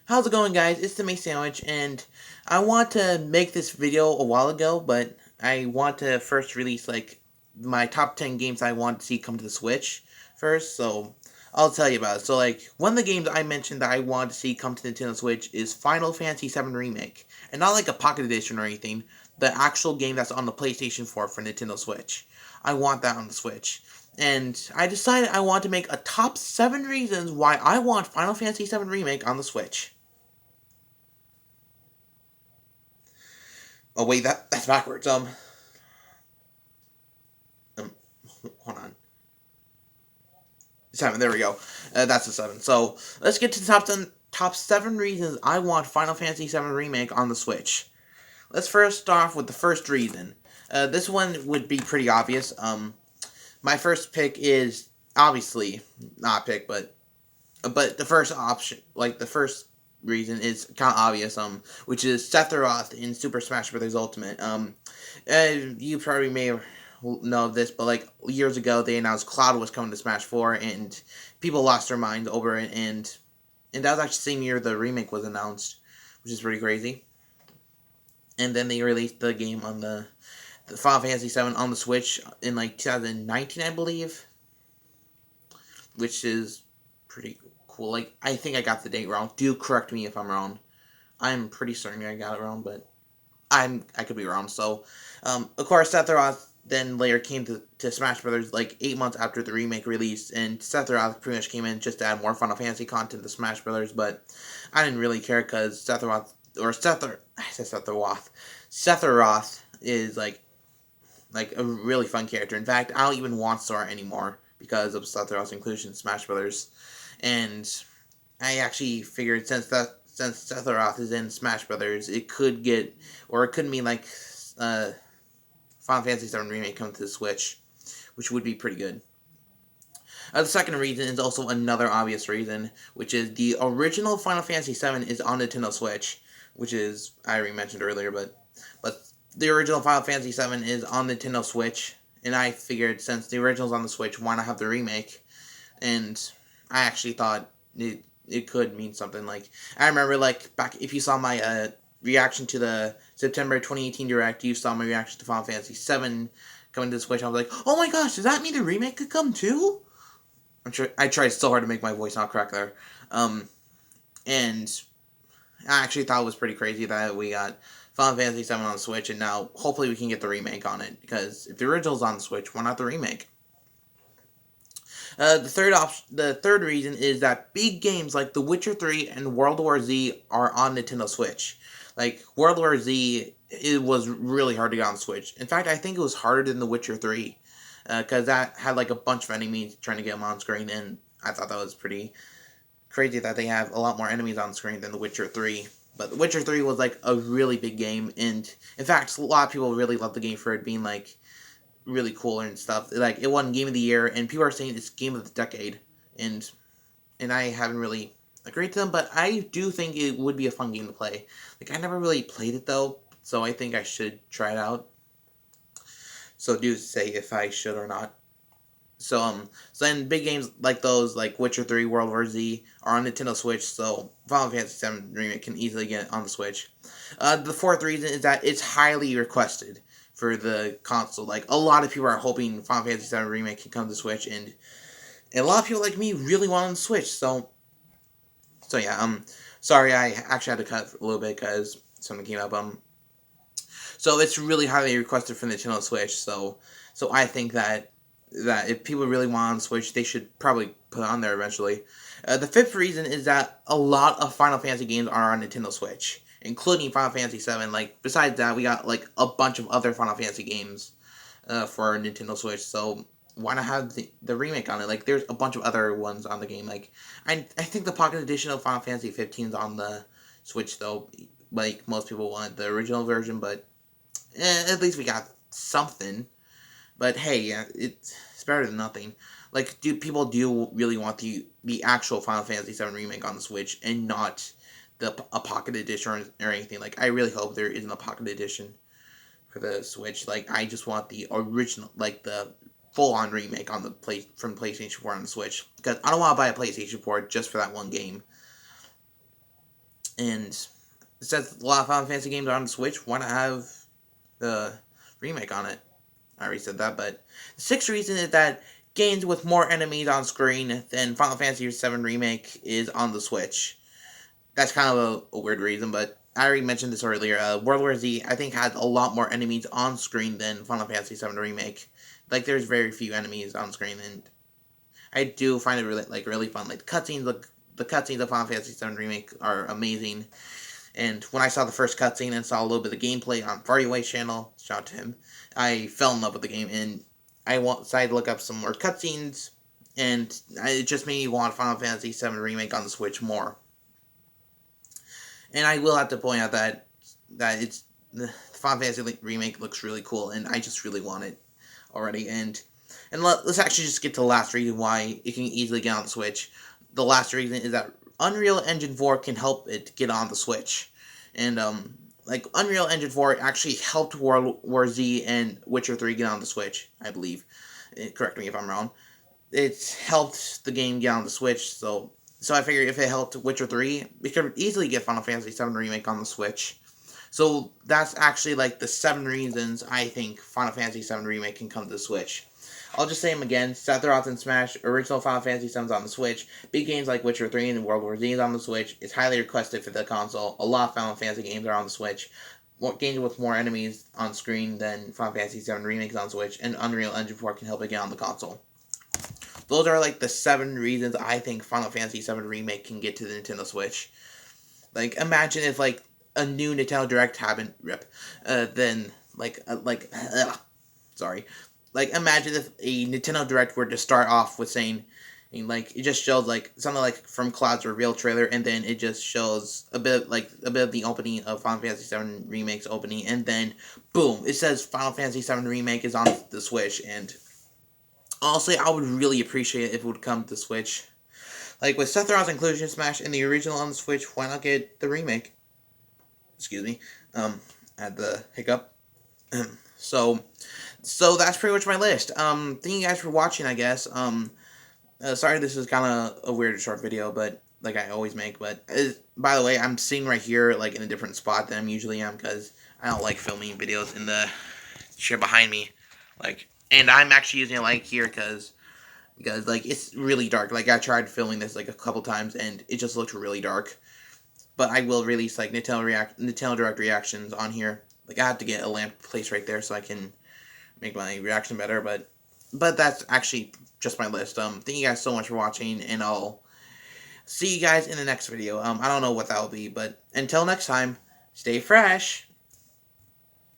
How's it going, guys? It's the May Sandwich, and I want to make this video a while ago, but I want to first release my top 10 games I want to see come to the Switch first. So I'll tell you about it. So one of the games I mentioned that I want to see come to Nintendo Switch is Final Fantasy VII Remake, and not like a Pocket Edition or anything. The actual game that's on the PlayStation 4 for Nintendo Switch. I want that on the Switch. And I decided I want to make a top 7 reasons why I want Final Fantasy VII Remake on the Switch. Oh wait, that's backwards. Um hold on. 7. There we go. That's the 7. So let's get to the top 7 reasons I want Final Fantasy VII Remake on the Switch. Let's first start off with the first reason. This one would be pretty obvious. My first pick is obviously not pick, but the first option, like the first reason, is kind of obvious. Which is Sephiroth in Super Smash Bros. Ultimate. You probably may know this, but like years ago, they announced Cloud was coming to Smash 4, and people lost their minds over it, and that was actually the same year the remake was announced, which is pretty crazy. And then they released the game on the Final Fantasy VII on the Switch in like 2019, I believe, which is pretty cool. Like, I think I got the date wrong. Do correct me if I'm wrong. I'm pretty certain I got it wrong, but I could be wrong. So, of course, Sephiroth then later came to Smash Brothers like 8 months after the remake release, and Sephiroth pretty much came in just to add more Final Fantasy content to Smash Brothers. But I didn't really care because Sephiroth is like a really fun character. In fact, I don't even want Sora anymore because of Sephiroth's inclusion in Smash Brothers. And I actually figured since Sephiroth is in Smash Brothers, it could mean like Final Fantasy VII Remake come to the Switch, which would be pretty good. The second reason is also another obvious reason, which is the original Final Fantasy VII is on Nintendo Switch, which is I already mentioned earlier, but the original Final Fantasy VII is on Nintendo Switch, and I figured since the original's on the Switch, why not have the remake? And I actually thought it could mean something. Like, I remember like back, if you saw my reaction to the September 2018 Direct, you saw my reaction to Final Fantasy VII coming to the Switch. I was like, oh my gosh, does that mean the remake could come too? I tried so hard to make my voice not crack there. And I actually thought it was pretty crazy that we got Final Fantasy VII on the Switch, and now hopefully we can get the remake on it, because if the original's on the Switch, why not the remake? The third reason is that big games like The Witcher 3 and World War Z are on Nintendo Switch. Like, World War Z, it was really hard to get on Switch. In fact, I think it was harder than The Witcher 3, because that had like a bunch of enemies trying to get them on screen, and I thought that was pretty crazy that they have a lot more enemies on screen than The Witcher 3. But The Witcher 3 was like a really big game, and in fact, a lot of people really loved the game for it being like really cool and stuff. Like, it won Game of the Year, and people are saying it's Game of the Decade, and I haven't really agreed to them, but I do think it would be a fun game to play. Like, I never really played it though, so I think I should try it out. So do say if I should or not. So then big games like those, like Witcher 3, World War Z, are on Nintendo Switch, so Final Fantasy VII Remake can easily get on the Switch. The fourth reason is that it's highly requested for the console. Like, a lot of people are hoping Final Fantasy VII Remake can come to Switch, and a lot of people like me really want it on the Switch, so yeah, sorry I actually had to cut a little bit because something came up, so it's really highly requested for Nintendo Switch, so I think that if people really want on Switch, they should probably put it on there eventually. The fifth reason is that a lot of Final Fantasy games are on Nintendo Switch, including Final Fantasy VII. Like, besides that, we got like a bunch of other Final Fantasy games for Nintendo Switch. So why not have the remake on it? Like, there's a bunch of other ones on the game. Like, I think the Pocket Edition of Final Fantasy 15 is on the Switch though. Like, most people want the original version, but at least we got something. But hey, yeah, it's better than nothing. Like, do really want the actual Final Fantasy VII Remake on the Switch, and not a Pocket Edition or anything? Like, I really hope there isn't a Pocket Edition for the Switch. Like, I just want the original, like the full-on remake on the from PlayStation 4 on the Switch, because I don't want to buy a PlayStation 4 just for that one game. And since a lot of Final Fantasy games are on the Switch, why not have the remake on it? I already said that, but the sixth reason is that games with more enemies on screen than Final Fantasy VII Remake is on the Switch. That's kind of a weird reason, but I already mentioned this earlier. World War Z, I think, had a lot more enemies on screen than Final Fantasy VII Remake. Like, there's very few enemies on screen, and I do find it really fun. Like, the cutscenes of Final Fantasy VII Remake are amazing. And when I saw the first cutscene and saw a little bit of gameplay on FFVIII's channel, shout out to him, I fell in love with the game, and I decided to look up some more cutscenes, and it just made me want Final Fantasy VII Remake on the Switch more. And I will have to point out that it's the Final Fantasy Remake looks really cool, and I just really want it already. And let's actually just get to the last reason why it can easily get on the Switch. The last reason is that Unreal Engine 4 can help it get on the Switch. And like Unreal Engine 4 actually helped World War Z and Witcher 3 get on the Switch, I believe. Correct me if I'm wrong. It's helped the game get on the Switch, so I figured if it helped Witcher 3, we could easily get Final Fantasy VII Remake on the Switch. So that's actually like the 7 reasons I think Final Fantasy VII Remake can come to the Switch. I'll just say them again. Sephiroth and Smash, original Final Fantasy VII is on the Switch. Big games like Witcher 3 and World War Z is on the Switch. It's highly requested for the console. A lot of Final Fantasy games are on the Switch. Games with more enemies on screen than Final Fantasy VII Remake is on Switch. And Unreal Engine 4 can help it get on the console. Those are like the 7 reasons I think Final Fantasy VII Remake can get to the Nintendo Switch. Like, imagine if like a new Nintendo Direct happened, then sorry. Like, imagine if a Nintendo Direct were to start off with saying, like, it just shows like something like From Cloud's reveal trailer, and then it just shows a bit of the opening of Final Fantasy VII Remake's opening, and then boom, it says Final Fantasy VII Remake is on the Switch. And honestly, I would really appreciate it if it would come to Switch. Like, with Sephiroth's inclusion in Smash and the original on the Switch, why not get the remake? Excuse me. Had the hiccup. so that's pretty much my list. Thank you guys for watching, I guess. Sorry this is kind of a weird short video, but like I always make. But by the way, I'm sitting right here, like in a different spot than I usually am, because I don't like filming videos in the shit behind me. Like, and I'm actually using a light here because like it's really dark. Like, I tried filming this like a couple times and it just looked really dark. But I will release like Nintendo Direct reactions on here. Like, I have to get a lamp placed right there so I can make my reaction better. But that's actually just my list. Thank you guys so much for watching, and I'll see you guys in the next video. I don't know what that'll be, but until next time, stay fresh.